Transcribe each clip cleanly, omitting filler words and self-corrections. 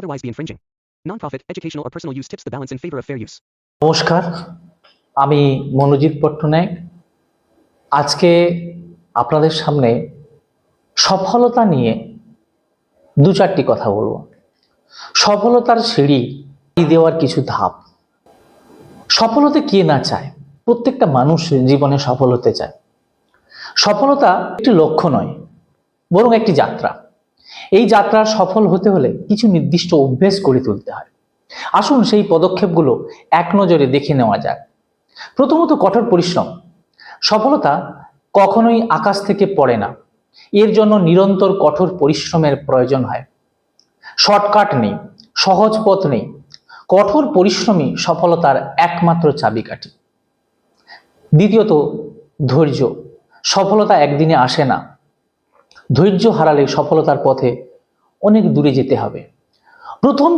otherwise be infringing. Non-profit, educational, or personal use tips the balance in favor of fair use. নমস্কার, আমি মনোজিৎ পট্টনায়ক। আজকে আপনাদের সামনে সফলতা নিয়ে দু চারটি কথা বলবো। সফলতার সিঁড়ি দেওয়ার কিছু ধাপ। সফলতা কে না চায়? প্রত্যেকটা মানুষ জীবনে সফল হতে চায়। সফলতা একটি লক্ষ্য নয়, বরং একটি যাত্রা। এই যাত্রা সফল হতে হলে কিছু নির্দিষ্ট অভ্যেস গড়ে তুলতে হয়। আসুন সেই পদক্ষেপগুলো এক নজরে দেখে নেওয়া যাক। প্রথমত, কঠোর পরিশ্রম। সফলতা কখনোই আকাশ থেকে পড়ে না, এর জন্য নিরন্তর কঠোর পরিশ্রমের প্রয়োজন হয়। শর্টকাট নেই, সহজ পথ নেই। কঠোর পরিশ্রমই সফলতার একমাত্র চাবিকাঠি। দ্বিতীয়ত, ধৈর্য। সফলতা একদিনে আসে না। ধৈর্য হারালে সফলতার পথে অনেক দূরে যেতে হবে। প্রথম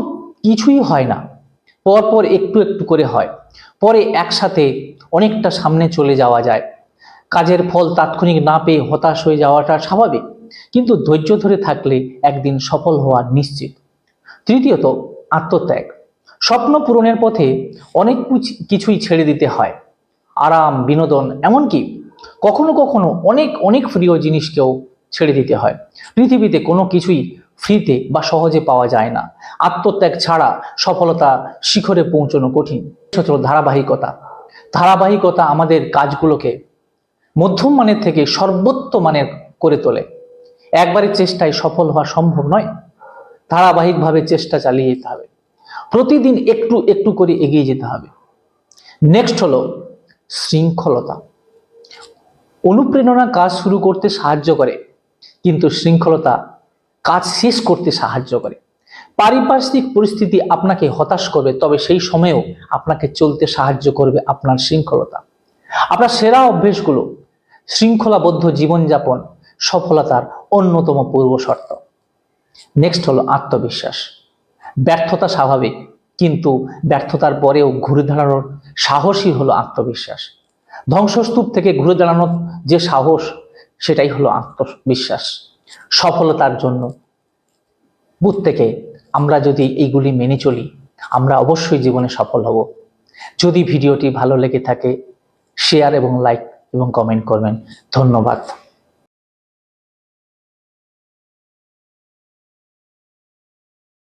কিছুই হয় না, পরপর একটু একটু করে হয়, পরে একসাথে অনেকটা সামনে চলে যাওয়া যায়। কাজের ফল তাৎক্ষণিক না পেয়ে হতাশ হয়ে যাওয়াটা স্বাভাবিক, কিন্তু ধৈর্য ধরে থাকলে একদিন সফল হওয়া নিশ্চিত। তৃতীয়ত, আত্মত্যাগ। স্বপ্ন পূরণের পথে অনেক কিছুই ছেড়ে দিতে হয়। আরাম, বিনোদন, এমনকি কখনো কখনো অনেক অনেক প্রিয় জিনিসকেও ছেড়ে দিতে হয়। পৃথিবীতে কোনো কিছুই ফ্রিতে বা সহজে পাওয়া যায় না। আত্মত্যাগ ছাড়া সফলতা শিখরে পৌঁছানো কঠিন। ধারাবাহিকতা। ধারাবাহিকতা আমাদের কাজগুলোকে মধ্যম মানের থেকে সর্বোচ্চ মানের করে তোলে। একবারের চেষ্টায় সফল হওয়া সম্ভব নয়, ধারাবাহিকভাবে চেষ্টা চালিয়ে যেতে হবে। প্রতিদিন একটু একটু করে এগিয়ে যেতে হবে। নেক্সট হলো শৃঙ্খলতা। অনুপ্রেরণা কাজ শুরু করতে সাহায্য করে, কিন্তু শৃঙ্খলতা কাজ শেষ করতে সাহায্য করে। পারিপার্শ্বিক পরিস্থিতি আপনাকে হতাশ করবে, তবে সেই সময়েও আপনাকে চলতে সাহায্য করবে আপনার শৃঙ্খলতা। আপনার সেরা অভ্যেসগুলো, শৃঙ্খলাবদ্ধ জীবনযাপন সফলতার অন্যতম পূর্ব শর্ত। নেক্সট হলো আত্মবিশ্বাস। ব্যর্থতা স্বাভাবিক, কিন্তু ব্যর্থতার পরেও ঘুরে দাঁড়ানোর সাহসই হলো আত্মবিশ্বাস। ধ্বংসস্তূপ থেকে ঘুরে দাঁড়ানোর যে সাহস, সেটাই হলো আত্মবিশ্বাস। সফলতার জন্য প্রত্যেকে আমরা যদি এইগুলি মেনে চলি, আমরা অবশ্যই জীবনে সফল হব। যদি ভিডিওটি ভালো লেগে থাকে, শেয়ার এবং লাইক এবং কমেন্ট করবেন। ধন্যবাদ।